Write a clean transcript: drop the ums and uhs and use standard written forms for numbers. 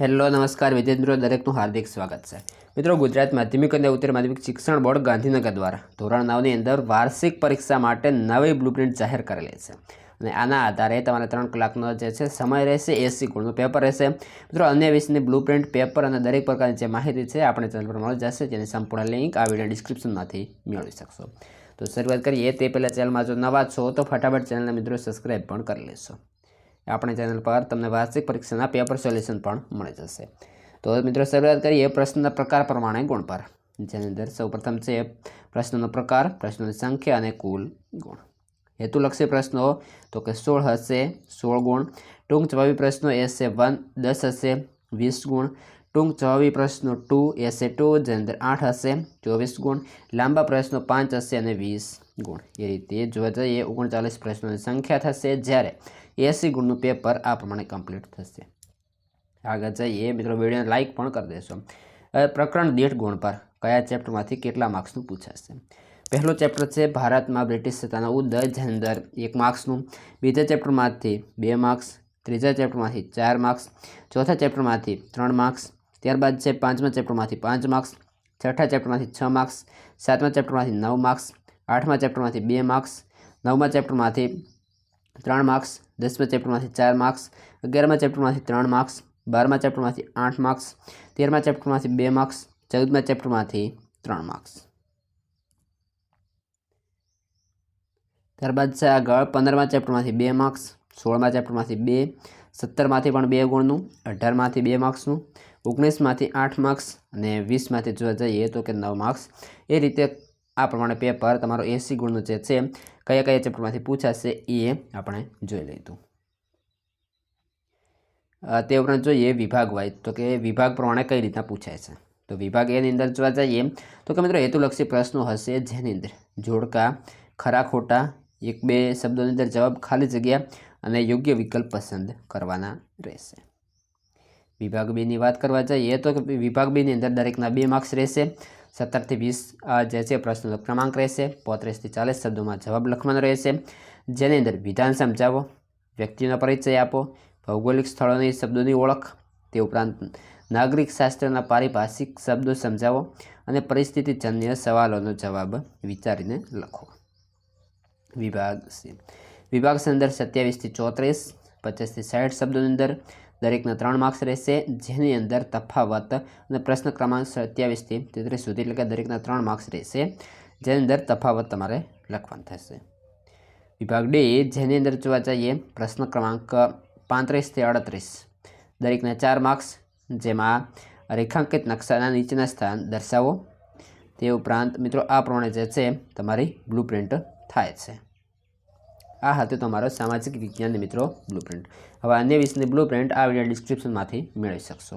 Hello નમસ્કાર વિદ્યાર્થી મિત્રો, દરેકનું હાર્દિક સ્વાગત છે। મિત્રો, ગુજરાત માધ્યમિક અને ઉત્તર માધ્યમિક શિક્ષણ બોર્ડ ગાંધીનગર દ્વારા ધોરણ 9ની અંદર વાર્ષિક પરીક્ષા માટે નવી બ્લુપ્રિન્ટ જાહેર કરેલી છે અને આના આધારે તમારે 3 કલાકનો જે છે સમય રહેશે, 80 ગુણનું પેપર રહેશે। મિત્રો, અન્ય વિષયની બ્લુપ્રિન્ટ, પેપર અને દરેક પ્રકારની જે માહિતી છે આપણે ચેનલ પર મળી જશે, જેની સંપૂર્ણ લિંક આ વિડીયો ડિસ્ક્રિપ્શનમાંથી મેળવી શકશો। તો શરૂઆત કરીએ તે પહેલાં ચેનલમાં જો નવા છો તો ફટાફટ ચેનલને મિત્રો સબસ્ક્રાઈબ પણ કરી લેશો। अपने चैनल पर तमने वार्षिक परीक्षा पेपर सोल्यूशन पण मळी जशे। तो मित्रों शुरुआत करिए प्रश्न प्रकार प्रमाणे गुण पर, जेनी अंदर सौ प्रथम है प्रश्नों प्रकार, प्रश्नों की संख्या और कुल गुण। हेतुलक्षी प्रश्नों तो कि 16 हशे 16 गुण, टूंक जवाबी प्रश्नों ए से 1 10 हशे 20 गुण, टूंक जवाबी प्रश्नों 2 ए से 2 जेनी अंदर 8 हशे 24 गुण, लांबा प्रश्नों 5 हशे और 20 गुण। ए रीते जोवा जईए 39 प्रश्नों की संख्या थशे, ज्यारे 80 गुणનું पेपर आ प्रमाणे कम्प्लीट थशे। आगे जाइए मित्रों, वीडियो लाइक पण कर देशो। प्रकरण दीठ गुण पर कया चेप्टरमांथी केटला मार्क्सनुं पूछाशे। पहलो चेप्टर है भारत में ब्रिटिश सत्तानो उदय, जेनी अंदर 1 मार्क्सनुं, बीजा चेप्टरमांथी 2 मार्क्स, त्रीजा चेप्टरमांथी 4 मार्क्स, चौथा चेप्टरमांथी 3 मार्क्स, त्यारबाद छे पांचमा चेप्टरमांथी 5 मार्क्स, छठा चेप्टरमांथी 6 मार्क्स, सातमा चेप्टरमांथी 9 मार्क्स, आठमा चेप्टरमांथी 2 मार्क्स, नवमा चेप्टरमांथी 3 मार्क्स, 10मा चेप्टरमांथी 4 मार्क्स, 11मा चेप्टरमांथी 3 मार्क्स, 12मा चेप्टरमांथी 8 मार्क्स, 13मा चेप्टरमांथी 2 मार्क्स, 14मा चेप्टरमांथी 3 मार्क्स। त्यारबाद छे आगळ 15मा चेप्टरमांथी 2 मार्क्स, 16मा चेप्टरमांथी 2, 17मांथी पण 2 गुणनुं, 18मांथी 2 मार्क्सनुं, 19मांथी 8 मार्क्स અને 20मांथी जोवा जईए तो के 9 मार्क्स। ए रीते आ प्रमाणे पेपर तमारो 80 गुणनुं जे छे कया कया चेप्टरमांथी पूछाशे ए आपणे जोई लईशुं। ते उपरांत जोईए विभाग वाइज, तो कि विभाग प्रमाणे कई रीतना पूछाय छे। तो विभाग ए नी अंदर जोवा जईए तो कि मित्रों हेतुलक्षी प्रश्नों हशे, जेनी अंदर जोड़का, खरा खोटा, 1-2 शब्दोनी अंदर जवाब, खाली जग्या अने योग्य विकल्प पसंद करवाना रहेशे। विभाग बी नी वात करवा जईए तो विभाग बी नी अंदर दरेकना 2 मार्क्स रहेशे। 17 થી 20 जे छे प्रश्नों क्रमांक रहेशे। 35 થી 40 शब्दों में जवाब लखवानो रहेशे, जेनी अंदर विधान समजावो, व्यक्तिनो परिचय आपो, भौगोलिक स्थळोनी शब्दोनी ओळख, ते उपरांत नागरिक शास्त्रना पारिभाषिक शब्दों समजावो अने परिस्थितिजन्य सवालोनो जवाब विचारीने लखो। विभाग सी, विभाग से अंदर 27 થી 34, 50 થી 60 शब्दों अंदर दरेकना 3 मार्क्स रहेशे, जेनी अंदर तफावत अने प्रश्न क्रमांक 27 થી 33 सुधी એટલે કે दरेकना 3 मार्क्स रहेशे, जेनी अंदर तफावत तमारे लखवानुं थशे। विभाग डी, जेनी अंदर जोवा जईए प्रश्न क्रमांक 35 થી 38, दरेकना 4 मार्क्स, जेमां रेखांकित नक्शाना नीचेना स्थान दर्शावो। ते उपरांत मित्रों आ प्रमाणे जे छे तमारी ब्लूप्रिंट थाय छे। आ हतो तमारो सामाजिक विज्ञान मित्रों ब्लूप्रिंट। हवे अन्य विषयनी ब्लूप्रिंट आ विडियो डिस्क्रिप्शन में मेळवी शकशो।